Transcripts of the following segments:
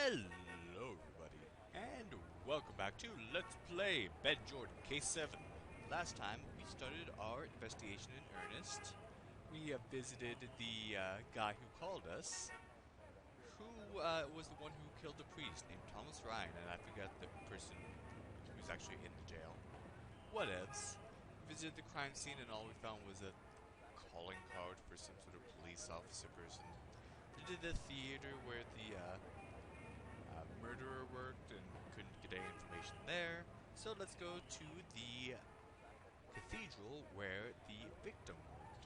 Hello everybody, and welcome back to Let's Play Ben Jordan Case 7. Last time, we started our investigation in earnest. We visited the guy who called us, who was the one who killed the priest named Thomas Ryan, and I forgot the person who was actually in the jail. Whatevs. We visited the crime scene, and all we found was a calling card for some sort of police officer person. We did the theater where the murderer worked and couldn't get any information there. So let's go to the cathedral where the victim worked.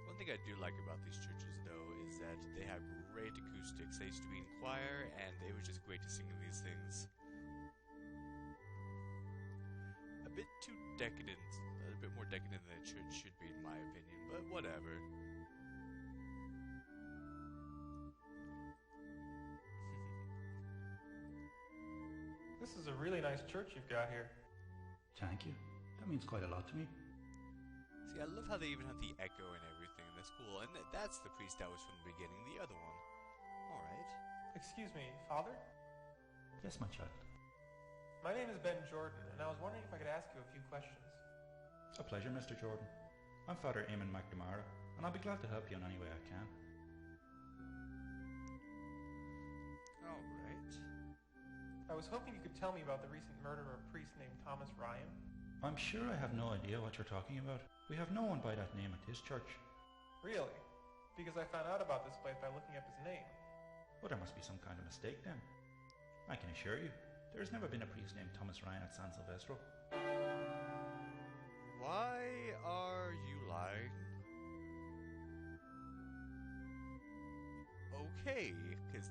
One thing I do like about these churches, though, is that they have great acoustics. I used to be in choir, and it was just great to sing in these things. A bit too decadent, a bit more decadent than a church should be, in my opinion, but whatever. This is a really nice church you've got here. Thank you. That means quite a lot to me. See, I love how they even have the echo and everything, and that's cool. And that's the priest that was from the beginning, the other one. Alright. Excuse me, Father? Yes, my child. My name is Ben Jordan, and I was wondering if I could ask you a few questions. A pleasure, Mr. Jordan. I'm Father Eamon McNamara, and I'll be glad to help you in any way I can. Alright. I was hoping you could tell me about the recent murder of a priest named Thomas Ryan. I'm sure I have no idea what you're talking about. We have no one by that name at this church. Really? Because I found out about this place by looking up his name. Well, there must be some kind of mistake then. I can assure you, there has never been a priest named Thomas Ryan at San Silvestro. Why are you lying? Okay, because,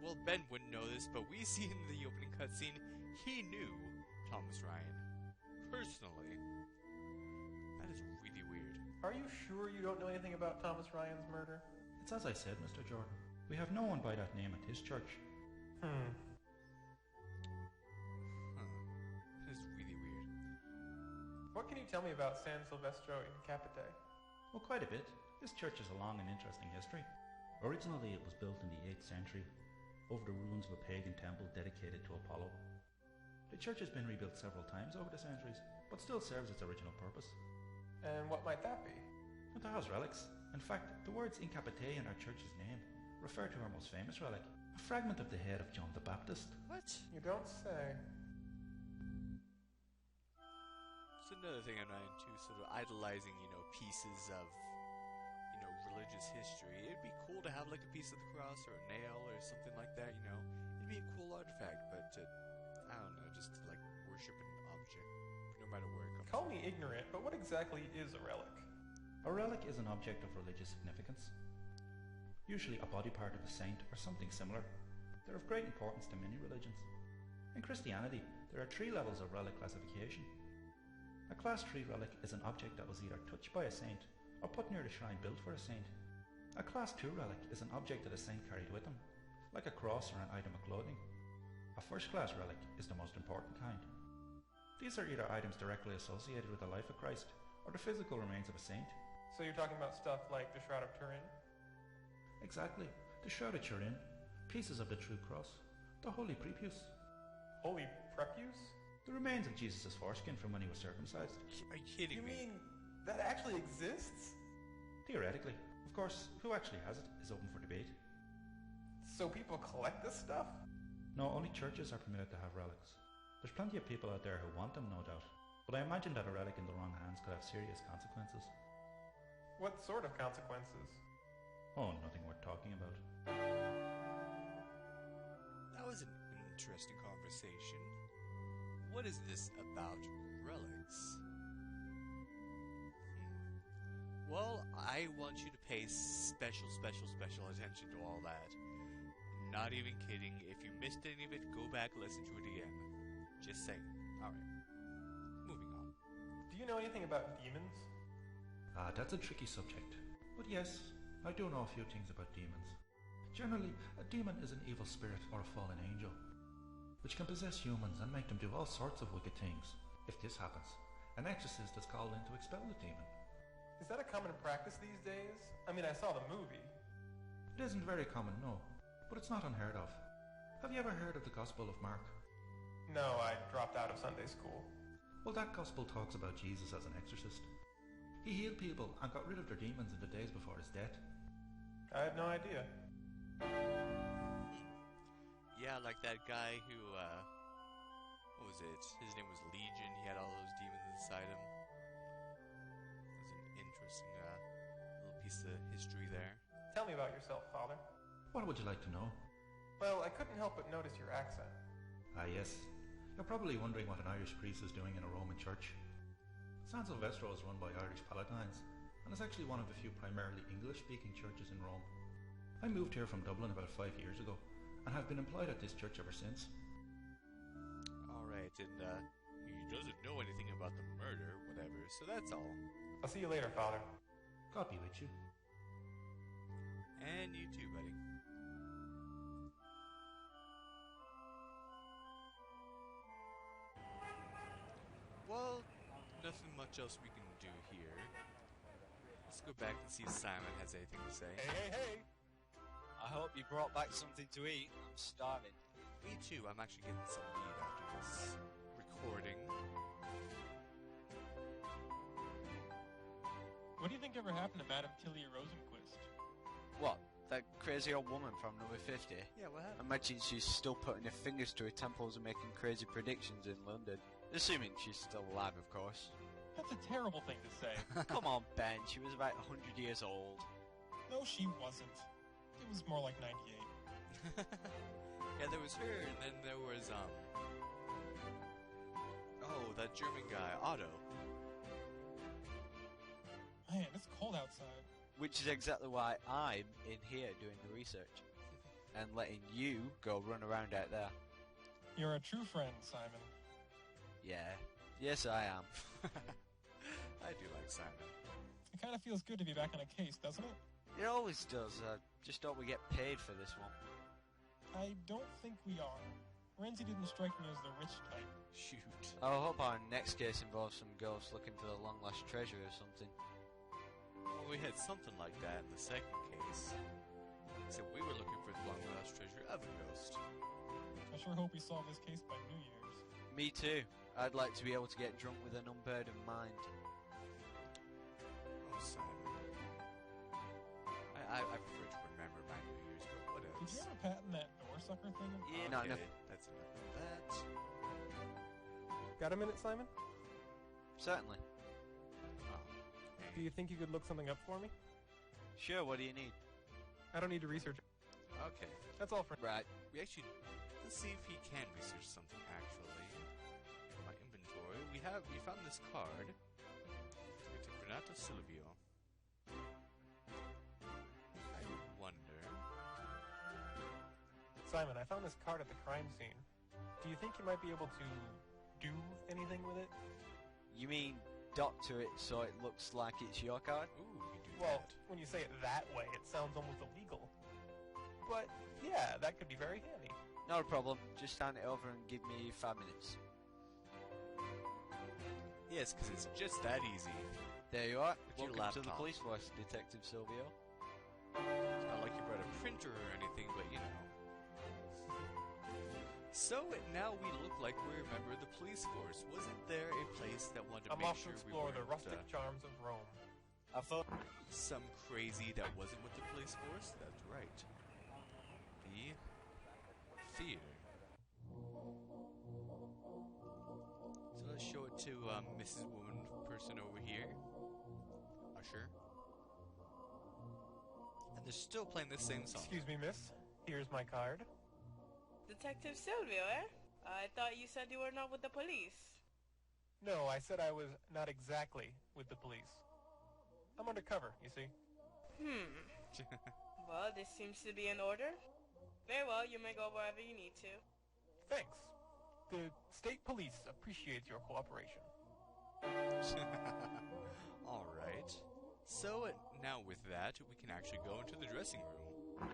well, Ben wouldn't know this, but we see in the opening cutscene, he knew Thomas Ryan. Personally. That is really weird. Are you sure you don't know anything about Thomas Ryan's murder? It's as I said, Mr. Jordan. We have no one by that name at this church. That is really weird. What can you tell me about San Silvestro in Capite? Well, quite a bit. This church has a long and interesting history. Originally, it was built in the 8th century, over the ruins of a pagan temple dedicated to Apollo. The church has been rebuilt several times over the centuries, but still serves its original purpose. And what might that be? It has relics. In fact, the words In Capite in our church's name refer to our most famous relic, a fragment of the head of John the Baptist. What? You don't say. It's another thing I'm not into, sort of idolizing, pieces of, religious history. It'd be cool to have, like, a piece of the cross or a nail or something like that, It'd be a cool artifact, but, I don't know, just to, like, worship an object, no matter where it comes Call from. me ignorant, but what exactly is a relic? A relic is an object of religious significance, usually a body part of a saint or something similar. They're of great importance to many religions. In Christianity, there are 3 levels of relic classification. A Class 3 relic is an object that was either touched by a saint or put near the shrine built for a saint. A Class 2 relic is an object that a saint carried with him, like a cross or an item of clothing. A first-class relic is the most important kind. These are either items directly associated with the life of Christ or the physical remains of a saint. So you're talking about stuff like the Shroud of Turin? Exactly. The Shroud of Turin, pieces of the True Cross, the Holy Prepuce, Holy Prepuce? the remains of Jesus' foreskin from when he was circumcised. Are you kidding You me? mean that actually exists? Theoretically. Of course, who actually has it is open for debate. So people collect this stuff? No, only churches are permitted to have relics. There's plenty of people out there who want them, no doubt. But I imagine that a relic in the wrong hands could have serious consequences. What sort of consequences? Oh, nothing worth talking about. That was an interesting conversation. What is this about relics? Well, I want you to pay special attention to all that. Not even kidding. If you missed any of it, go back and listen to it again. Just saying. Alright. Moving on. Do you know anything about demons? That's a tricky subject. But yes, I do know a few things about demons. Generally, a demon is an evil spirit or a fallen angel, which can possess humans and make them do all sorts of wicked things. If this happens, an exorcist is called in to expel the demon. Is that a common practice these days? I mean, I saw the movie. It isn't very common, no, but it's not unheard of. Have you ever heard of the Gospel of Mark? No, I dropped out of Sunday school. Well, that Gospel talks about Jesus as an exorcist. He healed people and got rid of their demons in the days before his death. I had no idea. Yeah, like that guy who, what was it? His name was Legion. He had all those demons inside him. That was an interesting little piece of history there. Tell me about yourself, Father. What would you like to know? Well, I couldn't help but notice your accent. Ah, yes. You're probably wondering what an Irish priest is doing in a Roman church. San Silvestro is run by Irish Palatines, and is actually one of the few primarily English-speaking churches in Rome. I moved here from Dublin about 5 years ago, and have been employed at this church ever since. Alright, and he doesn't know anything about the murder, whatever, so that's all. I'll see you later, Father. God be with you. And you too, buddy. Well, nothing much else we can do here. Let's go back and see if Simon has anything to say. Hey! I hope you brought back something to eat. I'm starving. Me too, I'm actually getting some meat after this recording. What do you think ever happened to Madame Tilly Rosenquist? What? That crazy old woman from number 50? Yeah, what happened? Imagine she's still putting her fingers to her temples and making crazy predictions in London. Assuming she's still alive, of course. That's a terrible thing to say. Come on, Ben. She was about 100 years old. No, she wasn't. It was more like 98. Yeah, there was her, and then there was, oh, that German guy, Otto. Man, it's cold outside. Which is exactly why I'm in here doing the research. And letting you go run around out there. You're a true friend, Simon. Yeah. Yes, I am. I do like Simon. It kind of feels good to be back on a case, doesn't it? It always does. Just hope we get paid for this one. I don't think we are. Renzi didn't strike me as the rich type. Shoot. I hope our next case involves some ghosts looking for the long-lost treasure or something. Well, we had something like that in the second case. Except we were looking for the long-lost treasure of a ghost. I sure hope we solve this case by New Year's. Me too. I'd like to be able to get drunk with an unburdened mind. Oh, Simon. I prefer to remember my New Year's, but what else? Did you ever patent that door sucker thing? Yeah, not enough. That's enough of that. Got a minute, Simon? Certainly. Oh, Do you think you could look something up for me? Sure, what do you need? I don't need to research. okay. That's all for Right. We actually, let's see if he can research something actually. In my inventory, we found this card. Detective Renato Silvio. I wonder. Simon, I found this card at the crime scene. Do you think you might be able to do anything with it? You mean doctor it so it looks like it's your card? Ooh, we do Well, that. when you say it that way, it sounds almost illegal. But, yeah, that could be very handy. Not a problem. Just hand it over and give me 5 minutes. Yes, because it's just that easy. There you are. With your Welcome to the laptop. police force, Detective Silvio. It's not like you brought a printer or anything, but you know. So now we look like we're a member of the police force. Wasn't there a place that wanted to I'm make off to sure we explore the weren't rustic charms of Rome. I thought... some crazy that wasn't with the police force? That's right. The theater. So let's show it to Mrs. Woman person over here. Usher. And they're still playing the same song. Excuse me, miss. Here's my card. Detective Silvio, eh? I thought you said you were not with the police. No, I said I was not exactly with the police. I'm undercover, you see. Well, this seems to be in order. Very well, you may go wherever you need to. Thanks. The state police appreciates your cooperation. Alright. So now with that, we can actually go into the dressing room.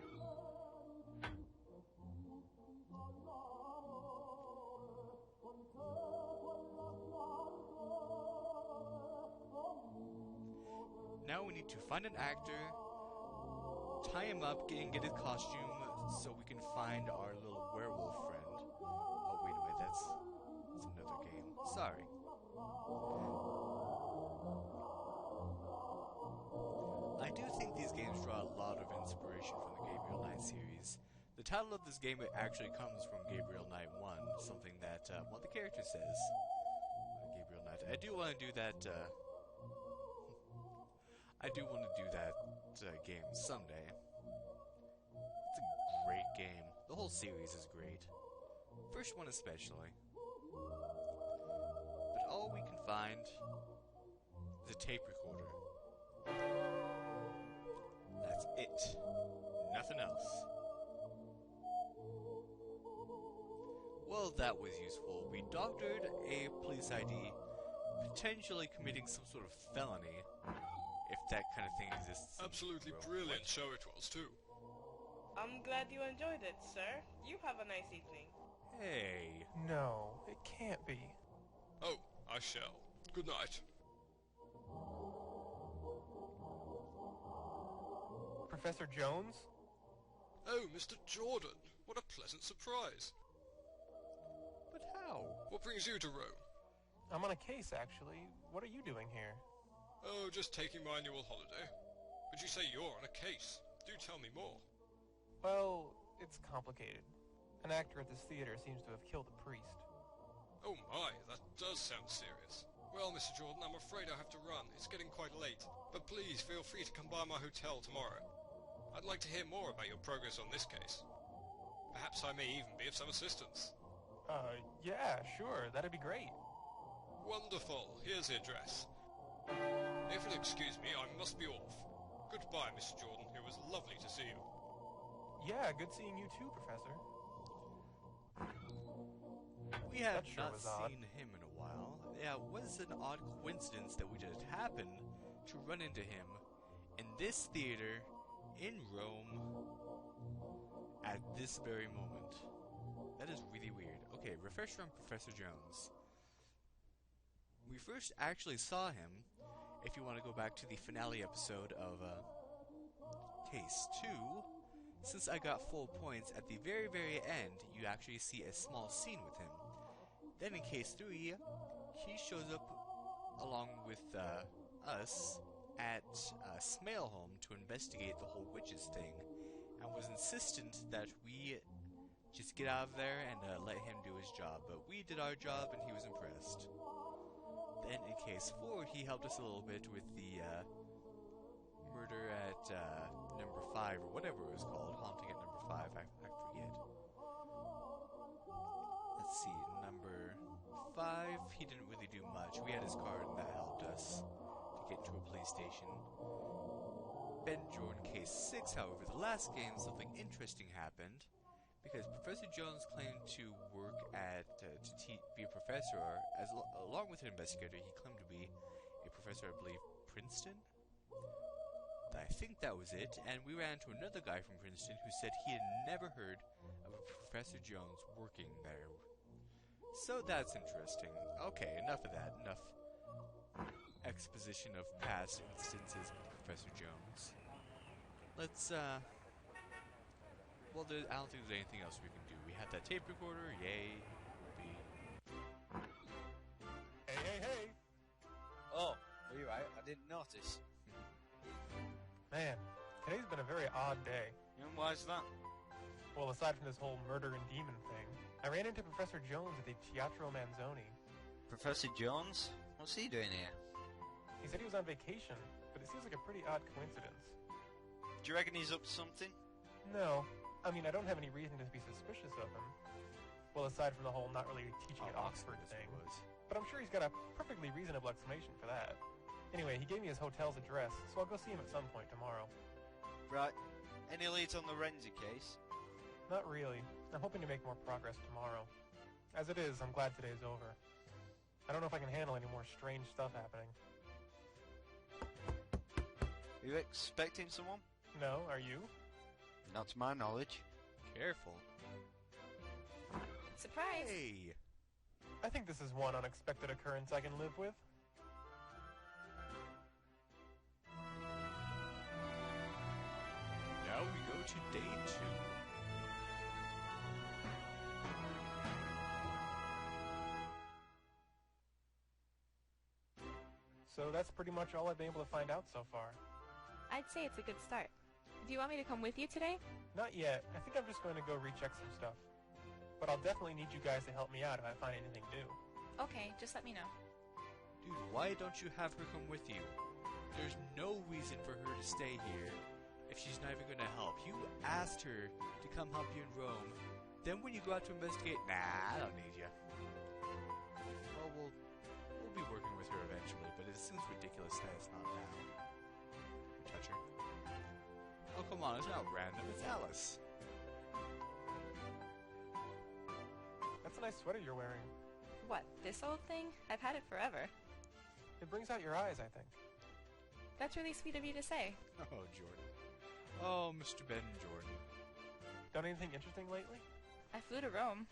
now we need to find an actor, tie him up, get his costume, so we can find our little werewolf friend. Oh, wait a minute, that's another game. Sorry. I do think these games draw a lot of inspiration from the Gabriel Knight series. The title of this game actually comes from Gabriel Knight 1, something that one of the characters says. Gabriel Knight. I do want to do that. I do want to do that game someday. It's a great game. The whole series is great. First one especially. But all we can find is a tape recorder. That's it. Nothing else. Well, that was useful. We doctored a police ID, potentially committing some sort of felony, if that kind of thing exists. Absolutely brilliant show it was, too. I'm glad you enjoyed it, sir. You have a nice evening. Hey. No, it can't be. Oh, I shall. Good night. Professor Jones? Oh, Mr. Jordan. What a pleasant surprise. But how? What brings you to Rome? I'm on a case, actually. What are you doing here? Oh, just taking my annual holiday. But you say you're on a case. Do tell me more. Well, it's complicated. An actor at this theater seems to have killed a priest. Oh my, that does sound serious. Well, Mr. Jordan, I'm afraid I have to run. It's getting quite late. But please feel free to come by my hotel tomorrow. I'd like to hear more about your progress on this case. Perhaps I may even be of some assistance. Yeah, sure. That'd be great. Wonderful. Here's the address. If you'll excuse me, I must be off. Goodbye, Mr. Jordan. It was lovely to see you. Yeah, good seeing you too, Professor. We have That sure not was odd. seen him in a while. Yeah, it was an odd coincidence that we just happened to run into him in this theater in Rome at this very moment. That is really weird. Okay, refresher on Professor Jones. We first actually saw him, if you want to go back to the finale episode of Case 2, since I got full points, at the very, very end, you actually see a small scene with him. Then in Case 3, he shows up along with us at Smailholm to investigate the whole witches thing, and was insistent that we just get out of there and let him do his job. But we did our job and he was impressed. Then in Case 4, he helped us a little bit with the murder at number 5, or whatever it was called, haunting at number 5, I forget. Let's see, number 5, he didn't really do much. We had his card and that helped us to get to a police station. Ben Jordan Case 6, however, the last game, something interesting happened, because Professor Jones claimed to work at, be a professor, or along with an investigator, he claimed to be a professor, I believe, Princeton? I think that was it, and we ran into another guy from Princeton who said he had never heard of a Professor Jones working there. So that's interesting. Okay, enough of that. Enough exposition of past instances with Professor Jones. Let's, well, I don't think there's anything else we can do. We have that tape recorder, yay. Hey! Oh, are you right? I didn't notice. Man, today's been a very odd day. And why's that? Well, aside from this whole murder and demon thing, I ran into Professor Jones at the Teatro Manzoni. Professor Jones? What's he doing here? He said he was on vacation, but it seems like a pretty odd coincidence. Do you reckon he's up to something? No. I mean, I don't have any reason to be suspicious of him. Well, aside from the whole not really teaching at Oxford thing. But I'm sure he's got a perfectly reasonable explanation for that. Anyway, he gave me his hotel's address, so I'll go see him at some point tomorrow. Right. Any leads on the Renzi case? Not really. I'm hoping to make more progress tomorrow. As it is, I'm glad today's over. I don't know if I can handle any more strange stuff happening. Are you expecting someone? No, are you? Not to my knowledge. Careful. Surprise! Hey! I think this is one unexpected occurrence I can live with. to day 2. So that's pretty much all I've been able to find out so far. I'd say it's a good start. Do you want me to come with you today? Not yet. I think I'm just going to go recheck some stuff. But I'll definitely need you guys to help me out if I find anything new. Okay, just let me know. Dude, why don't you have her come with you? There's no reason for her to stay here if she's not even going to help. You asked her to come help you in Rome. Then when you go out to investigate, nah, I don't need you. Well, we'll be working with her eventually, but it seems ridiculous that it's not now. Touch her. Oh, come on, it's not random, it's Alice. That's a nice sweater you're wearing. What, this old thing? I've had it forever. It brings out your eyes, I think. That's really sweet of you to say. Oh, Jordan. Oh, Mr. Ben Jordan. Done anything interesting lately? I flew to Rome,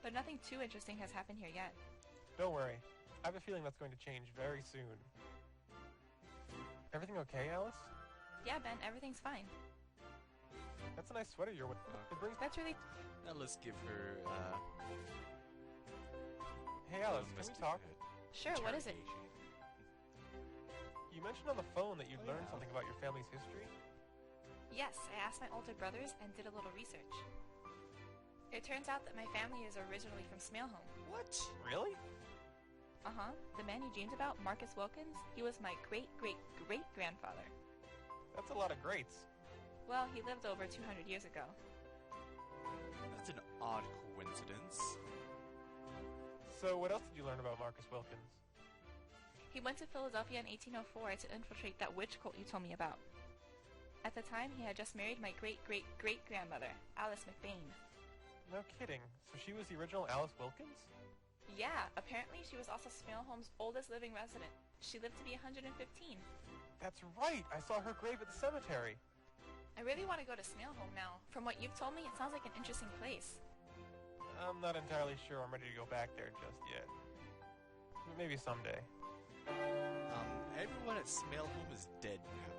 but nothing too interesting has happened here yet. Don't worry. I have a feeling that's going to change very soon. Everything okay, Alice? Yeah, Ben, everything's fine. That's a nice sweater you're wearing. It brings... That's really... Now let's give her, Hey, Alice, can we talk? Sure, what is it? You mentioned on the phone that you'd Oh, learned yeah. something about your family's history. Yes, I asked my older brothers and did a little research. It turns out that my family is originally from Smailholm. What? Really? Uh-huh. The man you dreamed about, Marcus Wilkins, he was my great-great-great-grandfather. That's a lot of greats. Well, he lived over 200 years ago. That's an odd coincidence. So what else did you learn about Marcus Wilkins? He went to Philadelphia in 1804 to infiltrate that witch cult you told me about. At the time, he had just married my great-great-great-grandmother, Alice McBain. No kidding. So she was the original Alice Wilkins? Yeah, apparently she was also Smailholm's oldest living resident. She lived to be 115. That's right! I saw her grave at the cemetery. I really want to go to Smailholm now. From what you've told me, it sounds like an interesting place. I'm not entirely sure I'm ready to go back there just yet. Maybe someday. Everyone at Smailholm is dead now.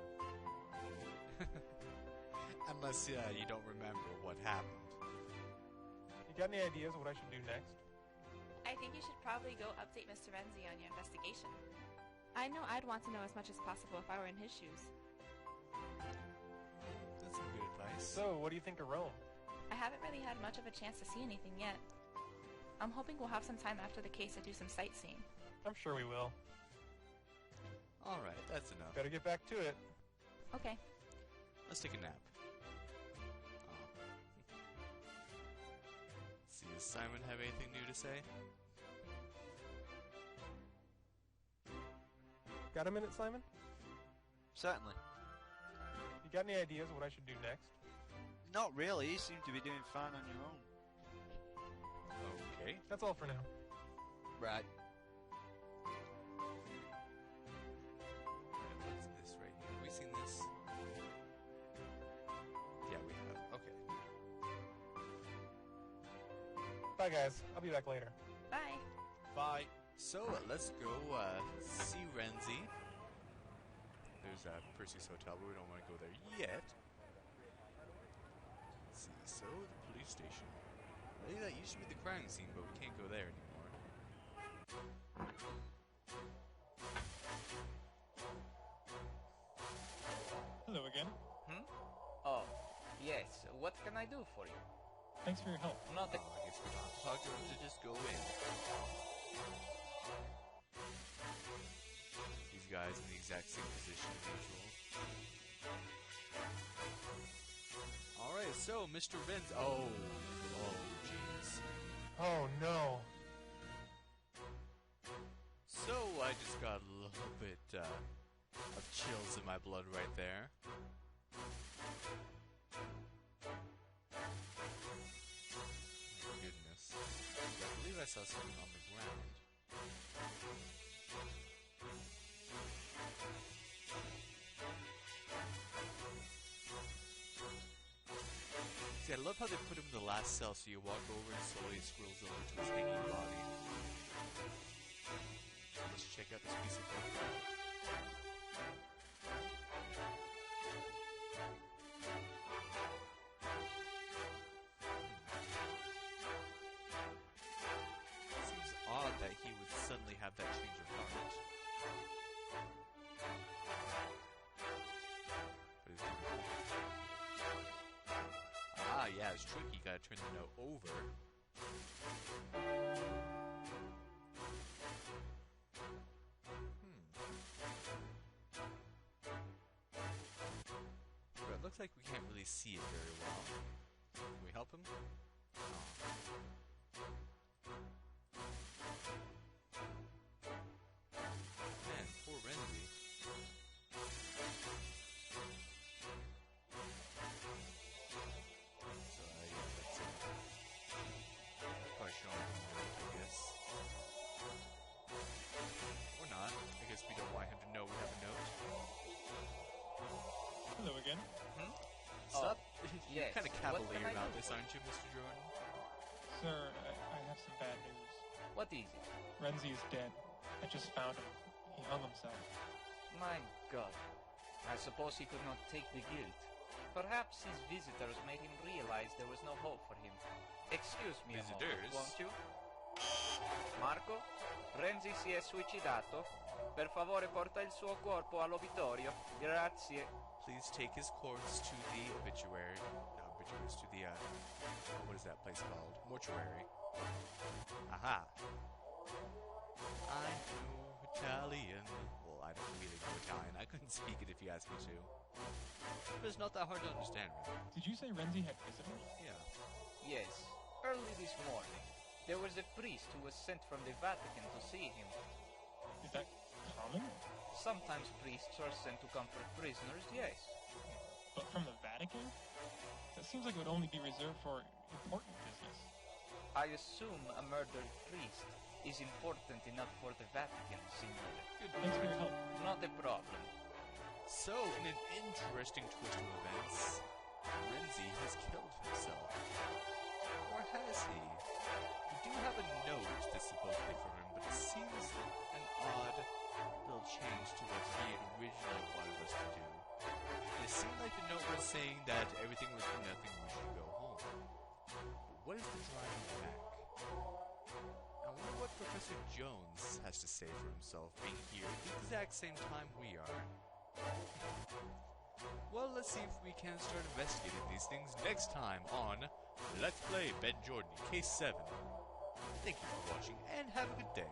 Unless you don't remember what happened. You got any ideas of what I should do next? I think you should probably go update Mr. Renzi on your investigation. I know I'd want to know as much as possible if I were in his shoes. That's some good advice. So, what do you think of Rome? I haven't really had much of a chance to see anything yet. I'm hoping we'll have some time after the case to do some sightseeing. I'm sure we will. Alright, that's enough. Better get back to it. Okay. Let's take a nap. See, does Simon have anything new to say? Got a minute, Simon? Certainly. You got any ideas of what I should do next? Not really, you seem to be doing fine on your own. Okay. That's all for now. Right. What's this right here? Have we seen this? Yeah, we have. Okay. Bye, guys. I'll be back later. Bye. Bye. So, let's go see Renzi. There's Percy's Hotel, but we don't want to go there yet. Let's see, so the police station. I think that used to be the crime scene, but we can't go there anymore. Hello again. Oh, yes. What can I do for you? Thanks for your help. Not a... I guess we don't have to talk to him to just go in. These guys in the exact same position as usual. Alright, so Mr. Renzi. Oh, jeez. Oh, no. So I just got a little bit of chills in my blood right there. Oh, goodness. I believe I saw something on the ground. See, I love how they put him in the last cell, so you walk over and slowly it scrolls over to his hanging body. Let's check out this piece of book. definitely have that change of heart. But he's doing it. Ah, yeah, it's tricky. You gotta turn the note over. But it looks like we can't really see it very well. Can we help him? Man, poor Renzi. So, yeah, that's it. Probably show him the note, I guess. Or not. I guess we don't want him to know we have a note. Hello again. Sup? You're yes. kind of What cavalier can I about do this, for aren't you, Mr. Jordan? Sir, I have some bad news. What is it? Renzi is dead. I just found him. He hung himself. My God. I suppose he could not take the guilt. Perhaps his visitors made him realize there was no hope for him. Excuse me Visitors? a moment, won't you? Marco, Renzi si è suicidato. Per favore porta il suo corpo all'obitorio. Grazie. Please take his corpse to the obituary. Not obituaries, to the, what is that place called? Mortuary. Aha. I know Italian. Well, I don't really know Italian. I couldn't speak it if you asked me to. But it's not that hard to understand, really. Did you say Renzi had visitors? Yeah. Yes. Early this morning, there was a priest who was sent from the Vatican to see him. Is that common? Sometimes priests are sent to comfort prisoners, yes. But from the Vatican? That seems like it would only be reserved for important business. I assume a murdered priest is important enough for the Vatican, Signore. Thanks for your help. Not a problem. So, in an interesting twist of events, Renzi has killed himself. Or has he? We do have a note that's supposedly for him, but it seems an odd little change to what he had originally wanted us to do. It seemed like the note was saying that everything was for nothing, we should go home. But what is the driving back? I wonder what Professor Jones has to say for himself being here at the exact same time we are. Well, let's see if we can start investigating these things next time on Let's Play Ben Jordan Case 7. Thank you for watching and have a good day.